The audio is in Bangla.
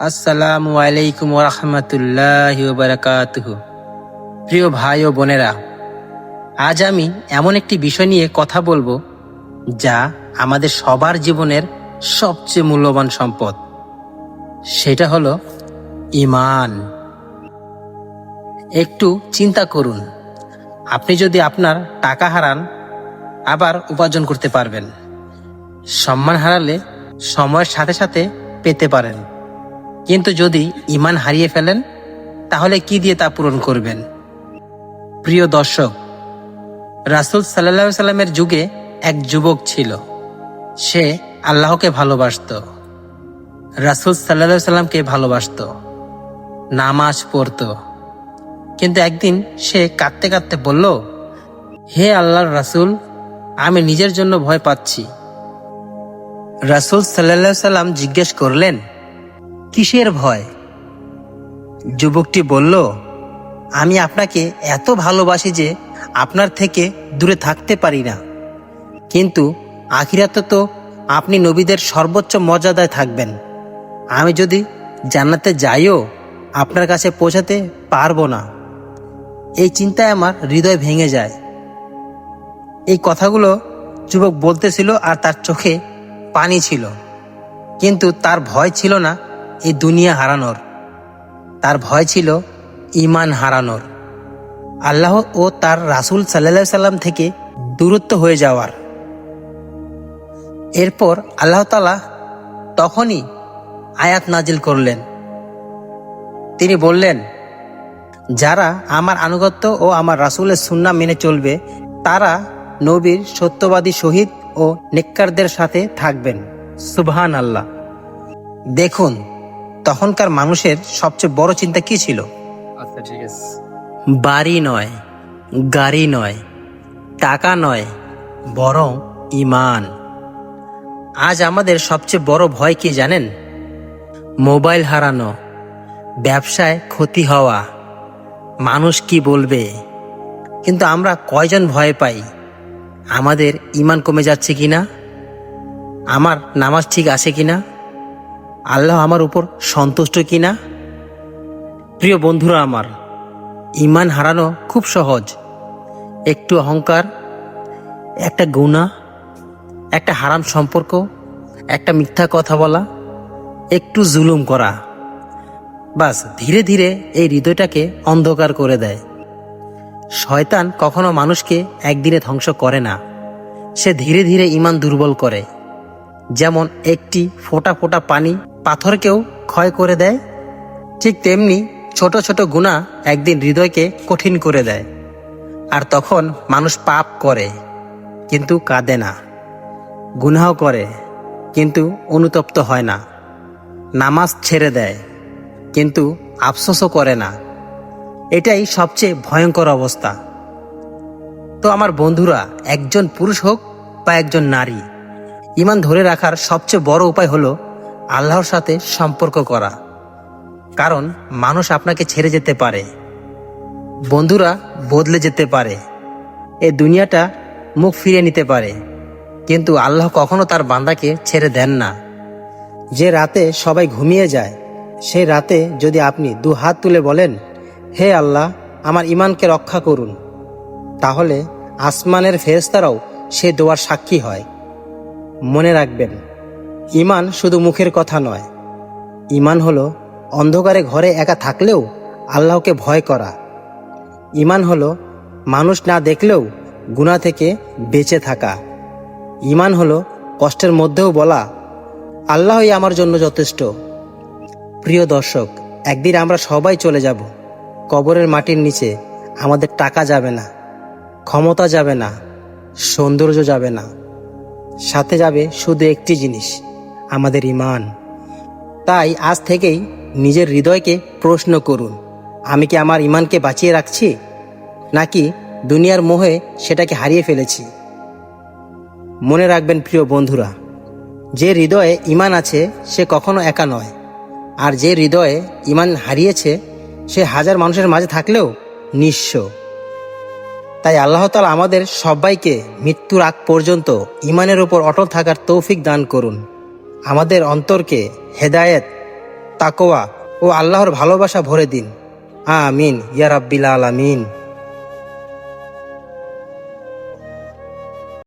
আসসালামু আলাইকুম ওরহমতুল্লাহি ওবারাকাতুহু। প্রিয় ভাই ও বোনেরা, আজ আমি এমন একটি বিষয় নিয়ে কথা বলবো যা আমাদের সবার জীবনের সবচেয়ে মূল্যবান সম্পদ। সেটা হলো ঈমান। একটু চিন্তা করুন, আপনি যদি আপনার টাকা হারান আবার উপার্জন করতে পারবেন, সম্মান হারালে সময়ের সাথে সাথে পেতে পারেন, কিন্তু যদি ঈমান হারিয়ে ফেলেন তাহলে কি দিয়ে তা পূরণ করবেন? প্রিয় দর্শক, রাসূল সাল্লাল্লাহু আলাইহি সাল্লামের যুগে এক যুবক ছিল। সে আল্লাহকে ভালোবাসত, রাসূল সাল্লাল্লাহু আলাইহি সাল্লামকে ভালোবাসত, নামাজ পড়ত। কিন্তু একদিন সে কাঁদতে কাঁদতে বলল, হে আল্লাহর রাসূল, আমি নিজের জন্য ভয় পাচ্ছি। রাসূল সাল্লাল্লাহু আলাইহি সাল্লাম জিজ্ঞেস করলেন, কিসের ভয়? যুবকটি বলল, আমি আপনাকে এত ভালোবাসি যে আপনার থেকে দূরে থাকতে পারি না, কিন্তু আখিরাতে তো আপনি নবীদের সর্বোচ্চ মর্যাদায় থাকবেন। আমি যদি জান্নাতে যাইও আপনার কাছে পৌঁছাতে পারবো না। এই চিন্তায় আমার হৃদয় ভেঙে যায়। এই কথাগুলো যুবক বলতেছিল আর তার চোখে পানি ছিল, কিন্তু তার ভয় ছিল না এই দুনিয়া হারানোর, তার ভয় ছিল ঈমান হারানোর, আল্লাহ ও তার রাসূল সাল্লাল্লাহু আলাইহি সাল্লাম থেকে দূরত্ব হয়ে যাওয়ার। এরপর আল্লাহ তাআলা তখনই আয়াত নাজিল করলেন। তিনি বললেন, যারা আমার আনুগত্য ও আমার রাসূলের সুন্নাহ মেনে চলবে তারা নবীর সত্যবাদী শহীদ ও নেককারদের সাথে থাকবেন। সুবহানাল্লাহ। দেখুন, তখনকার মানুষের সবচেয়ে বড় চিন্তা কি ছিল? আচ্ছা, ঠিক আছে। বাড়ি নয়, গাড়ি নয়, টাকা নয়, বরং ঈমান। আজ আমাদের সবচেয়ে বড় ভয় কি জানেন? মোবাইল হারানো, ব্যবসায় ক্ষতি হওয়া, মানুষ কি বলবে। কিন্তু আমরা কয়জন ভয় পাই আমাদের ঈমান কমে যাচ্ছে কিনা, আমার নামাজ ঠিক আছে কিনা, আল্লাহ আমার উপর সন্তুষ্ট কিনা? প্রিয় বন্ধুরা আমার, ঈমান হারানো খুব সহজ। একটু অহংকার, একটা গুনাহ, একটা হারাম সম্পর্ক, একটা মিথ্যা কথা বলা, একটু জুলুম করা, বাস ধীরে ধীরে এই হৃদয়টাকে অন্ধকার করে দেয়। শয়তান কখনো মানুষকে একদিনে ধ্বংস করে না, সে ধীরে ধীরে ঈমান দুর্বল করে। যেমন একটি ফোঁটা ফোঁটা পানি পাথরকেও ক্ষয় করে দেয়, ঠিক তেমনি ছোট ছোট গুনাহ একদিন হৃদয়কে কঠিন করে দেয়। আর তখন মানুষ পাপ করে কিন্তু কাঁদে না, গুনাহ করে কিন্তু অনুতপ্ত হয় না, নামাজ ছেড়ে দেয় কিন্তু আফসোসও করে না। এটাই সবচেয়ে ভয়ঙ্কর অবস্থা। তো আমার বন্ধুরা, একজন পুরুষ হোক বা একজন নারী, ঈমান ধরে রাখার সবচেয়ে বড় উপায় হলো আল্লাহর সাথে সম্পর্ক করা। কারণ মানুষ আপনাকে ছেড়ে যেতে পারে, বন্ধুরা বদলে যেতে পারে, এই দুনিয়াটা মুখ ফিরিয়ে নিতে পারে, কিন্তু আল্লাহ কখনো তার বান্দাকে ছেড়ে দেন না। যে রাতে সবাই ঘুমিয়ে যায়, সেই রাতে যদি আপনি দু হাত তুলে বলেন, হে আল্লাহ, আমার ঈমানকে রক্ষা করুন, তাহলে আসমানের ফেরেশতারাও সে দোয়ার সাক্ষী হয়। মনে রাখবেন, ঈমান শুধু মুখের কথা নয়, ঈমান হলো অন্ধকারে ঘরে একা থাকলেও আল্লাহকে ভয় করা। ঈমান হলো মানুষ না দেখলেও গুনাহ থেকে বেঁচে থাকা। ঈমান হলো কষ্টের মধ্যেও বলা, আল্লাহই আমার জন্য যথেষ্ট। প্রিয় দর্শক, একদিন আমরা সবাই চলে যাব। কবরের মাটির নিচে আমাদের টাকা যাবে না, ক্ষমতা যাবে না, সৌন্দর্য যাবে না, সাথে যাবে শুধু একটি জিনিস, আমাদের ঈমান। তাই আজ থেকেই নিজের হৃদয়কে প্রশ্ন করুন, আমি কি আমার ঈমানকে বাঁচিয়ে রাখছি, নাকি দুনিয়ার মোহে সেটাকে হারিয়ে ফেলেছি? মনে রাখবেন প্রিয় বন্ধুরা, যে হৃদয়ে ঈমান আছে সে কখনো একা নয়, আর যে হৃদয়ে ঈমান হারিয়েছে সে হাজার মানুষের মাঝে থাকলেও নিঃস্ব। তাই আল্লাহ তাআলা আমাদের সবাইকে মৃত্যুর আগ পর্যন্ত ঈমানের উপর অটল থাকার তৌফিক দান করুন, আমাদের অন্তরকে হেদায়েত তাকওয়া ও আল্লাহর ভালোবাসা ভরে দিন। আমিন ইয়া রাব্বিল আলামিন।